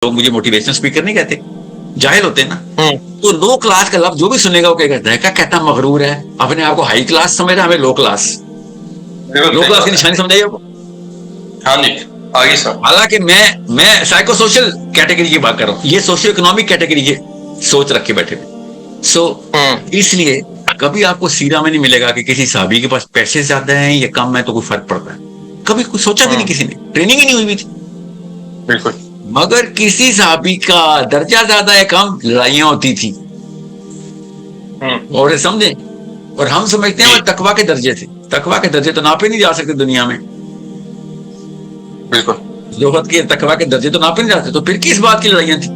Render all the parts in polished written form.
लोग मुझे motivational speaker नहीं कहते, जाहिल होते हैं ना। तो लो क्लास का लफ्ज जो भी सुनेगा वो क्या कहता है, क्या कहता मगरूर है, अपने आप को हाई क्लास समझ रहा है, हमें लो क्लास। लो क्लास की निशानी समझाइए आपको। हाँ जी, आगे सर। हालांकि मैं साइको सोशल कैटेगरी की बात कर रहा हूँ, ये सोशियो इकोनॉमिक कैटेगरी की सोच रख के बैठे हुए। सो इसलिए कभी आपको सीरा में नहीं मिलेगा कि किसी साहबी के पास पैसे ज्यादा हैं या कम है तो कोई फर्क पड़ता है। कभी कुछ सोचा भी नहीं, किसी ने ट्रेनिंग ही नहीं हुई भी थी। बिल्कुल। मगर किसी साहबी का दर्जा ज्यादा है कम, लड़ाइयां होती थी। और समझे, और हम समझते हैं वो तकवा के दर्जे थे। तकवा के दर्जे तो नापे नहीं जा सकते दुनिया में। बिल्कुल। जोहद के तकवा के दर्जे तो नापे नहीं जाते, तो फिर किस बात की लड़ाइयां थी?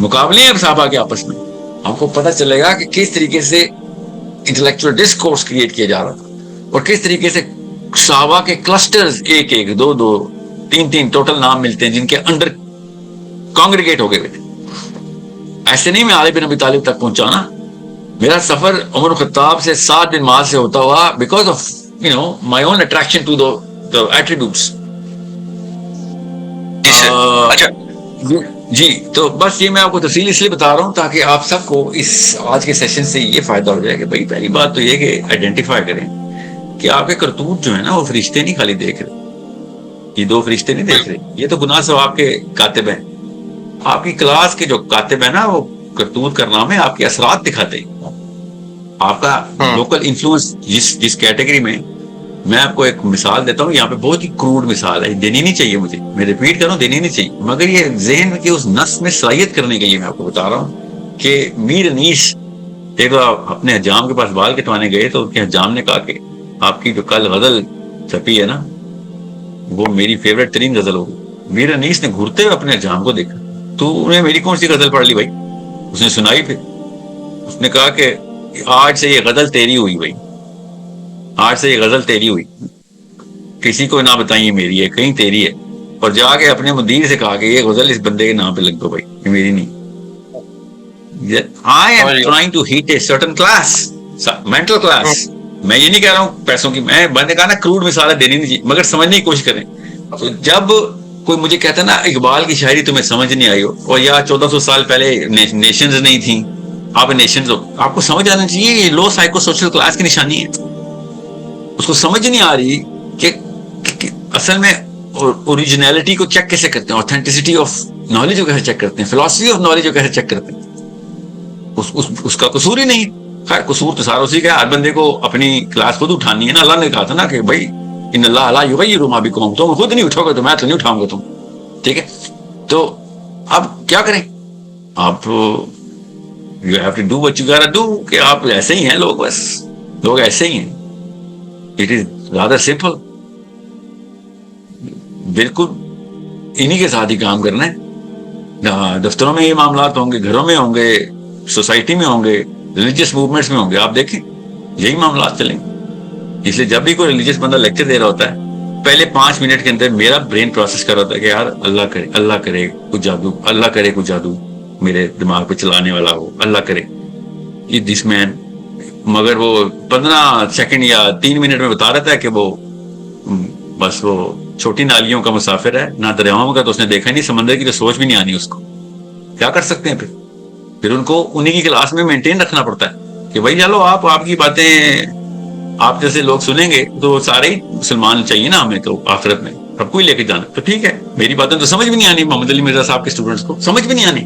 मुकाबले हैं साहबा के आपस में। हमको पता चलेगा कि किस तरीके से इंटेलेक्चुअल डिस्कोर्स क्रिएट किया जा रहा था और किस तरीके से साहबा के क्लस्टर्स, एक एक दो दो तीन तीन टोटल नाम मिलते हैं जिनके अंडर कांग्रीगेट हो गए थे। ऐसे नहीं मैं आले बिन अबी तालिब तक पहुंचा ना। मेरा सफर उमर खत्ताब से 7 दिन बाद से होता हुआ because of my own attraction to the attributes. अच्छा जी, तो बस ये मैं आपको तफसील इसलिए बता रहा हूँ ताकि आप सबको इस आज के सेशन से ये फायदा हो जाए कि भाई पहली बात तो ये कि आइडेंटिफाई करें कि आपके करतूत जो है ना वो फरिश्ते नहीं खाली देख रहे, ये 2 फरिश्ते नहीं देख रहे, ये तो गुनाह सब आपके कातिब हैं। आपकी क्लास के जो कातिब है ना वो करतूत करना में आपके असरात दिखाते हैं। आपका लोकल इन्फ्लुएंस जिस कैटेगरी में, मैं आपको एक मिसाल देता हूँ, यहाँ पे बहुत ही क्रूड मिसाल है, देनी नहीं चाहिए मुझे, मैं रिपीट कर रहा हूँ, देनी नहीं चाहिए, मगर ये ज़हन की उस नस में सलाहियत करने के लिए मैं आपको बता रहा हूँ कि मीर अनीस एक बार अपने हजाम के पास बाल कटवाने गए तो उनके हजाम ने कहा कि आपकी जो कल गजल छपी है ना वो मेरी फेवरेट तरीन गजल होगी। मीर अनीस ने घूरते हुए अपने हजाम को देखा, तो उन्हें मेरी कौन सी गजल पढ़ ली भाई? उसने सुनाई, फिर उसने कहा कि आज से ये गजल तेरी हुई भाई, आज से ये गजल तेरी हुई, किसी को ना बताइए मेरी है, कहीं तेरी है। और जाके अपने मुदीर से कहा कि ये गजल इस बंदे के नाम पे लग दो भाई, ये मेरी नहीं। I am trying to hit a certain class, mental class. मैं ये नहीं कह रहा हूँ पैसों की, मैं बंदे कहा ना क्रूड मिसाल देनी नहीं चाहिए, मगर समझने की कोशिश करें। तो जब कोई मुझे कहता है ना इकबाल की शायरी तुम्हें समझ नहीं आई हो, और या 1400 साल पहले नेशंस नहीं थी, आप नेशंस हो, आपको समझ आना चाहिए ये लो साइको सोशल क्लास की निशानी है। उसको समझ नहीं आ रही कि असल में ओरिजिनलिटी को चेक कैसे करते हैं, ऑथेंटिसिटी ऑफ नॉलेज को कैसे चेक करते हैं, फिलॉसफी ऑफ नॉलेज को कैसे चेक करते हैं। उसका कसूर ही नहीं। खैर कसूर तो सारा उसी का, हर बंदे को अपनी क्लास खुद उठानी है ना। अल्लाह ने कहा था ना कि भाई इन्नल्लाह ला युगय्यिरु मा बिकुम, तुम खुद नहीं उठोगे तो मैं तो नहीं उठाऊंगा तुम, ठीक है। तो अब क्या करें, आप you have to do what you gotta do, कि आप ऐसे ही हैं लोग, बस लोग ऐसे ही हैं। इट इज रादर सिंपल, बिल्कुल इन्हीं के साथ ही काम करना है। दफ्तरों में ये मामला होंगे, घरों में होंगे, सोसाइटी में होंगे, रिलीजियस मूवमेंट्स में होंगे, आप देखें यही मामला चलेंगे। इसलिए जब भी कोई रिलीजियस बंदा लेक्चर दे रहा होता है, पहले 5 मिनट के अंदर मेरा ब्रेन प्रोसेस कर रहा होता है कि यार अल्लाह करे कुछ जादू, अल्लाह करे कुछ जादू मेरे दिमाग पे चलाने वाला हो, अल्लाह करे ये दिस मैन। मगर वो 15 सेकंड या 3 मिनट में बता रहता है कि वो बस वो छोटी नालियों का मुसाफिर है, ना दरियाओं का तो उसने देखा नहीं, समंदर की तो सोच भी नहीं आनी उसको। क्या कर सकते हैं फिर उनको उन्हीं की क्लास में मेंटेन रखना पड़ता है कि भाई चलो आप आपकी बातें आप जैसे लोग सुनेंगे तो सारे ही मुसलमान चाहिए ना हमें, तो आखिरत में सबको ही लेके जाना, तो ठीक है। मेरी बातें तो समझ भी नहीं आनी, मोहम्मद अली मिर्जा साहब के स्टूडेंट्स को समझ भी नहीं आनी,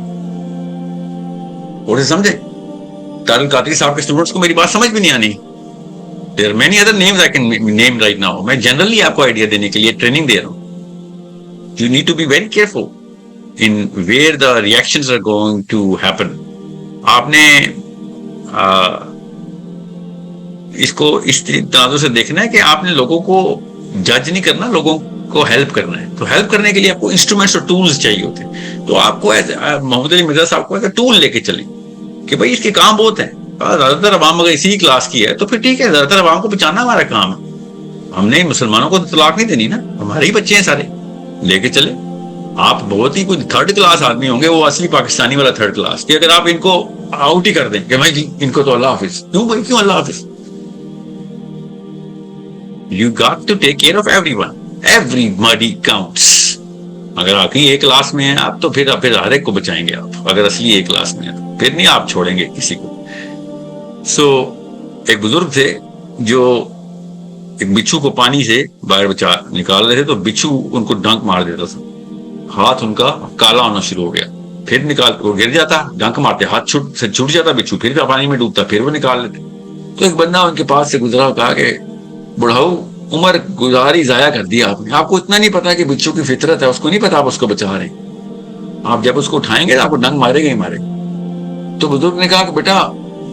और समझे तारुल कादरी साहब के स्टूडेंट्स को मेरी बात समझ भी नहीं आनी। There are many other names I can name right now. मैं जनरली आपको आइडिया देने के लिए ट्रेनिंग दे रहा हूँ। You need to be very careful in where the reactions are going to happen. आपने इसको इस तराजू से देखना है कि आपने लोगों को जज नहीं करना, लोगों को हेल्प करना है। तो हेल्प करने के लिए आपको इंस्ट्रूमेंट्स और टूल्स चाहिए होते हैं। तो आपको मोहम्मद अली मिर्जा साहब को एक टूल लेके चलें कि भाई इसके काम बहुत हैं। ज्यादातर अवाम अगर इसी क्लास की है तो फिर ठीक है, ज्यादातर अवाम को बचाना हमारा काम है। हमने मुसलमानों को तलाक नहीं देनी ना, हमारे ही बच्चे हैं सारे, लेके चले। आप बहुत ही कोई 3rd क्लास आदमी होंगे, वो असली पाकिस्तानी वाला 3rd क्लास, कि अगर आप इनको आउट ही कर दें कि भाई इनको तो अल्लाह हाफिज, क्यों भाई क्यों अल्लाह हाफिज? You got to take care of everyone. Everybody counts. اگر آپ ہی ایک کلاس میں ہیں آپ تو پھر ہر ایک کو بچائیں گے آپ، اگر اصلی ایک کلاس میں ہیں تو پھر نہیں آپ چھوڑیں گے کسی کو. ایک بزرگ تھے جو ایک بچھو کو پانی سے باہر نکال رہے تھے، تو بچھو ان کو ڈنک مار دیتا تھا، ہاتھ ان کا کالا ہونا شروع ہو گیا. پھر نکال وہ گر جاتا، ڈنک مارتے ہاتھ چھوٹ جاتا بچھو، پھر پانی میں ڈوبتا، پھر وہ نکال لیتے. تو ایک بندہ ان کے پاس سے گزرا اور کہا کہ بڑھاؤ عمر گزاری ضائع کر دیا آپ نے، آپ کو اتنا نہیں پتا کہ بچھو کی فطرت ہے، اس کو نہیں پتا آپ اس کو بچا رہے ہیں، آپ جب اس کو اٹھائیں گے آپ کو ڈنک مارے گا ہی مارے گا. تو بزرگ نے کہا کہ بیٹا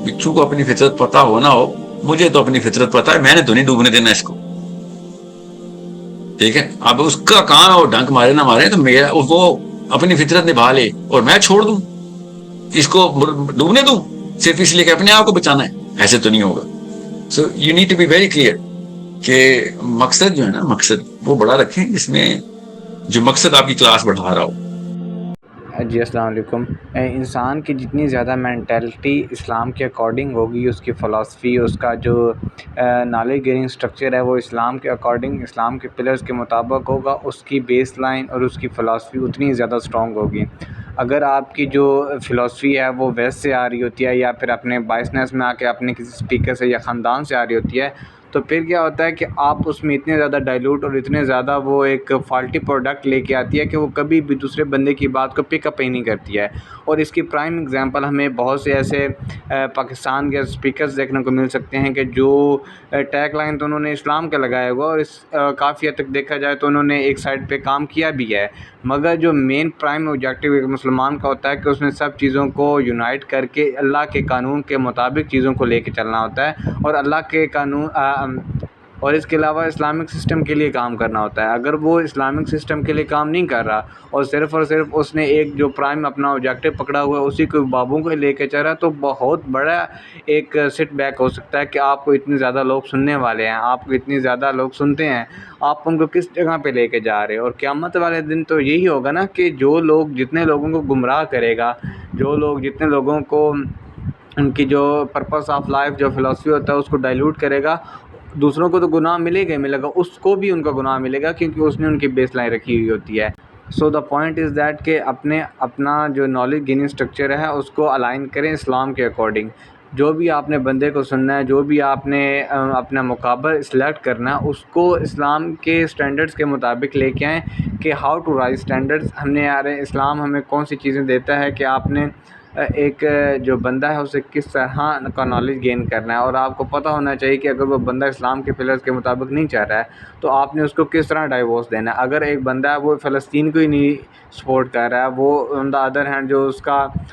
بچھو کو اپنی فطرت پتا ہو نہ ہو، مجھے تو اپنی فطرت پتا ہے، میں نے تو نہیں ڈوبنے دینا اس کو. ٹھیک ہے، اب اس کا کام ہے وہ ڈنک مارے نہ مارے، تو میرا وہ اپنی فطرت نبھا لے اور میں چھوڑ دوں، اس کو ڈوبنے دوں صرف اس لیے کہ اپنے آپ کو بچانا ہے، ایسے تو نہیں ہوگا. So you need to be very clear کہ مقصد جو ہے نا، مقصد وہ بڑا رکھیں جس میں جو مقصد آپ کی کلاس بڑھا رہا ہو. جی السلام علیکم. انسان کی جتنی زیادہ مینٹیلٹی اسلام کے اکارڈنگ ہوگی، اس کی فلاسفی، اس کا جو نالج گیننگ سٹرکچر ہے وہ اسلام کے اکارڈنگ، اسلام کے پلرز کے مطابق ہوگا، اس کی بیس لائن اور اس کی فلاسفی اتنی زیادہ اسٹرانگ ہوگی. اگر آپ کی جو فلاسفی ہے وہ ویسٹ سے آ رہی ہوتی ہے، یا پھر اپنے بائسنس میں آ کے اپنے کسی اسپیکر سے یا خاندان سے آ رہی ہوتی ہے، تو پھر کیا ہوتا ہے کہ آپ اس میں اتنے زیادہ ڈائلوٹ اور اتنے زیادہ وہ ایک فالٹی پروڈکٹ لے کے آتی ہے کہ وہ کبھی بھی دوسرے بندے کی بات کو پک اپ ہی نہیں کرتی ہے. اور اس کی پرائم اگزامپل ہمیں بہت سے ایسے پاکستان کے اسپیکرز دیکھنے کو مل سکتے ہیں کہ جو ٹیگ لائن تو انہوں نے اسلام کا لگایا ہوا، اور اس کافی حد تک دیکھا جائے تو انہوں نے ایک سائڈ پہ کام کیا بھی ہے، مگر جو مین پرائم آبجیکٹیو ایک مسلمان کا ہوتا ہے کہ اس نے سب چیزوں کو یونائٹ کر کے اللہ کے قانون کے مطابق چیزوں کو لے کے چلنا ہوتا ہے، اور اللہ کے قانون اور اس کے علاوہ اسلامک سسٹم کے لیے کام کرنا ہوتا ہے. اگر وہ اسلامک سسٹم کے لیے کام نہیں کر رہا اور صرف اس نے ایک جو پرائم اپنا آبجیکٹیو پکڑا ہوا ہے اسی کو بابوں کو لے کے چل رہا ہے، تو بہت بڑا ایک سٹ بیک ہو سکتا ہے کہ آپ کو اتنے زیادہ لوگ سننے والے ہیں، آپ کو اتنے زیادہ لوگ سنتے ہیں، آپ ان کو کس جگہ پہ لے کے جا رہے ہیں. اور قیامت والے دن تو یہی ہوگا نا کہ جو لوگ جتنے لوگوں کو گمراہ کرے گا، جو لوگ جتنے لوگوں کو ان کی جو پرپس آف لائف جو فلاسفی ہوتا ہے اس کو ڈائلیوٹ کرے گا، دوسروں کو تو گناہ ملے گا ہی ملے گا، اس کو بھی ان کا گناہ ملے گا کیونکہ اس نے ان کی بیس لائن رکھی ہوئی ہوتی ہے. سو دا پوائنٹ از دیٹ کہ اپنا جو نالج گیننگ سٹرکچر ہے اس کو الائن کریں اسلام کے اکارڈنگ. جو بھی آپ نے بندے کو سننا ہے، جو بھی آپ نے اپنا مقابر سلیکٹ کرنا ہے، اس کو اسلام کے سٹینڈرڈز کے مطابق لے کے آئیں کہ ہاؤ ٹو رائز سٹینڈرڈز. اسلام ہمیں کون سی چیزیں دیتا ہے کہ آپ نے ایک جو بندہ ہے اسے کس طرح کا نالج گین کرنا ہے، اور آپ کو پتہ ہونا چاہیے کہ اگر وہ بندہ اسلام کے پلرز کے مطابق نہیں چاہ رہا ہے تو آپ نے اس کو کس طرح ڈائیورس دینا ہے. اگر ایک بندہ ہے وہ فلسطین کو ہی نہیں سپورٹ کر رہا ہے، وہ آن دا ادر ہینڈ جو اس کا